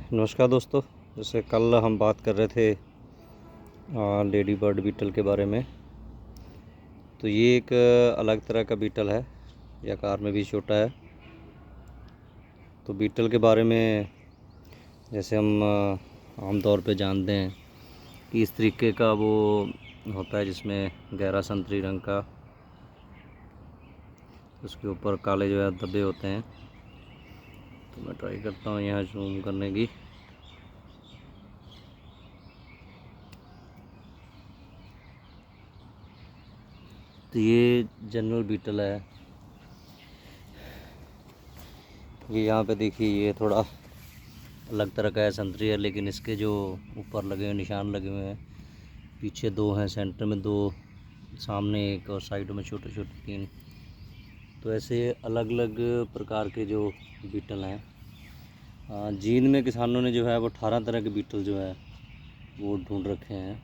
नमस्कार दोस्तों। जैसे कल हम बात कर रहे थे लेडी बर्ड बीटल के बारे में। तो ये एक अलग तरह का बीटल है, ये आकार में भी छोटा है। तो बीटल के बारे में जैसे हम आमतौर पे जानते हैं कि इस तरीके का वो होता है जिसमें गहरा संतरी रंग का, उसके ऊपर काले जो है धब्बे होते हैं। तो मैं ट्राई करता हूँ यहाँ जूम करने की। तो ये जनरल बीटल है। ये यहाँ पे देखिए, ये थोड़ा अलग तरह का है, संतरी है, लेकिन इसके जो ऊपर लगे हुए निशान लगे हुए हैं, पीछे 2 हैं, सेंटर में 2, सामने 1 और साइड में छोटे छोटे 3। तो ऐसे अलग अलग प्रकार के जो बीटल हैं। जींद में किसानों ने जो है वो 18 तरह के बीटल जो है वो ढूंढ रखे हैं।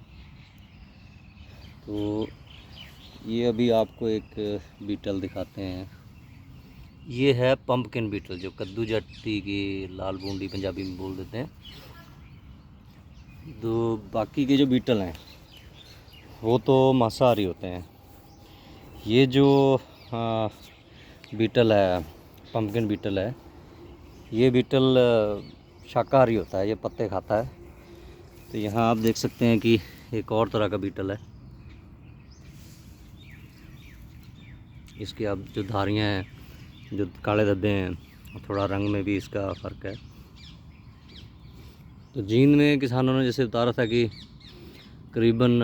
तो ये अभी आपको एक बीटल दिखाते हैं। ये है पंपकिन बीटल, जो कद्दू जट्टी की लाल बूंदी पंजाबी में बोल देते हैं। तो बाकी के जो बीटल हैं वो तो मांसाहारी होते हैं। ये जो बीटल है, पंपकिन बीटल है, ये बीटल शाकाहारी होता है, ये पत्ते खाता है। तो यहाँ आप देख सकते हैं कि एक और तरह का बीटल है। इसकी आप जो धारियाँ हैं, जो काले धब्बे हैं, थोड़ा रंग में भी इसका फ़र्क है। तो जींद में किसानों ने जैसे बता रहा था कि करीबन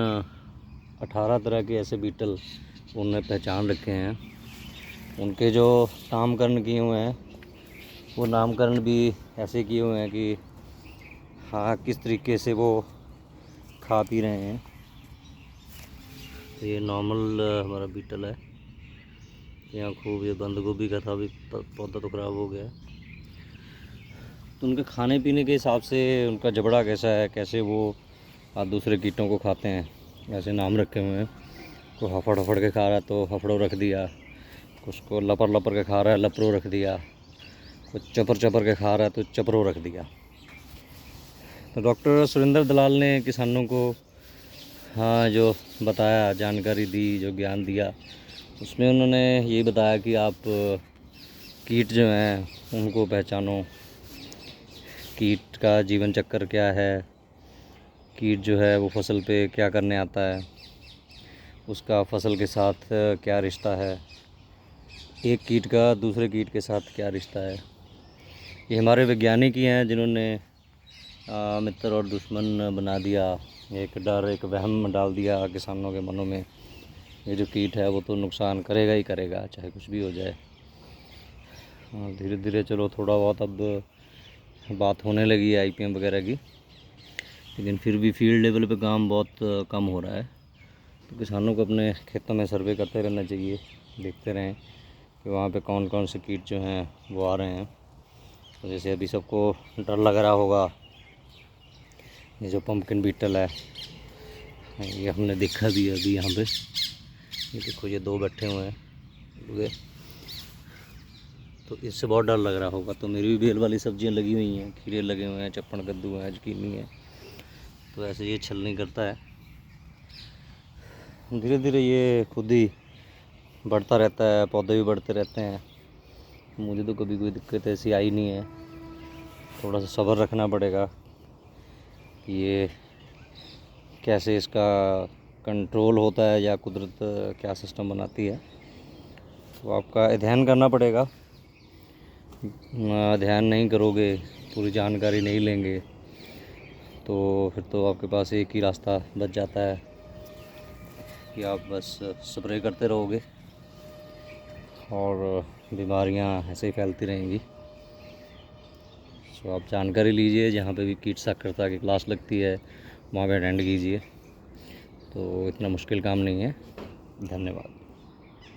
18 तरह के ऐसे बीटल उन्होंने पहचान रखे हैं। उनके जो नामकरण किए हुए हैं, वो नामकरण भी ऐसे किए हुए हैं कि हाँ, किस तरीके से वो खा पी रहे हैं। तो ये नॉर्मल हमारा बीटल है। यहाँ खूब ये बंद गोभी का था, अभी पौधा तो ख़राब हो गया। तो उनके खाने पीने के हिसाब से उनका जबड़ा कैसा है, कैसे वो दूसरे कीटों को खाते हैं, ऐसे नाम रखे हुए हैं। कोई हफड़ हफड़ के खा रहा है तो हफड़ो रख दिया, कुछ को लपर लपर के खा रहा है लपरो रख दिया, कुछ चपर चपर के खा रहा है तो चपरो रख दिया। तो डॉक्टर सुरेंद्र दलाल ने किसानों को जो बताया, जानकारी दी, जो ज्ञान दिया, उसमें उन्होंने ये बताया कि आप कीट जो हैं उनको पहचानो, कीट का जीवन चक्र क्या है, कीट जो है वो फसल पे क्या करने आता है, उसका फसल के साथ क्या रिश्ता है, एक कीट का दूसरे कीट के साथ क्या रिश्ता है। ये हमारे वैज्ञानिक ही हैं जिन्होंने मित्र और दुश्मन बना दिया, एक डर, एक वहम डाल दिया किसानों के मनों में। ये जो कीट है वो तो नुकसान करेगा ही करेगा, चाहे कुछ भी हो जाए। धीरे धीरे चलो थोड़ा बहुत अब बात होने लगी है IPM वगैरह की, लेकिन फिर भी फील्ड लेवल पे काम बहुत कम हो रहा है। तो किसानों को अपने खेतों में सर्वे करते रहना चाहिए, देखते रहें कि वहाँ पे कौन कौन से कीट जो हैं वो आ रहे हैं। तो जैसे अभी सबको डर लग रहा होगा, ये जो पंपकिन बीटल है, ये हमने देखा भी है अभी यहाँ पे। ये देखो, ये 2 बैठे हुए हैं, तो इससे बहुत डर लग रहा होगा। तो मेरी भी बेल वाली सब्जियां लगी हुई हैं, खीरे लगे हुए हैं, चप्पन कद्दू है, जुकीनी है। तो ऐसे ये छलनी करता है। धीरे धीरे ये खुद ही बढ़ता रहता है, पौधे भी बढ़ते रहते हैं। मुझे तो कभी कोई दिक्कत ऐसी आई नहीं है। थोड़ा सा सब्र रखना पड़ेगा कि ये कैसे इसका कंट्रोल होता है या कुदरत क्या सिस्टम बनाती है। तो आपका अध्ययन करना पड़ेगा। अध्ययन नहीं करोगे, पूरी जानकारी नहीं लेंगे, तो फिर तो आपके पास एक ही रास्ता बच जाता है कि आप बस स्प्रे करते रहोगे और बीमारियां ऐसे ही फैलती रहेंगी। तो आप जानकारी लीजिए, जहाँ पे भी कीट साक्षरता की क्लास लगती है वहाँ पे अटेंड कीजिए। तो इतना मुश्किल काम नहीं है। धन्यवाद।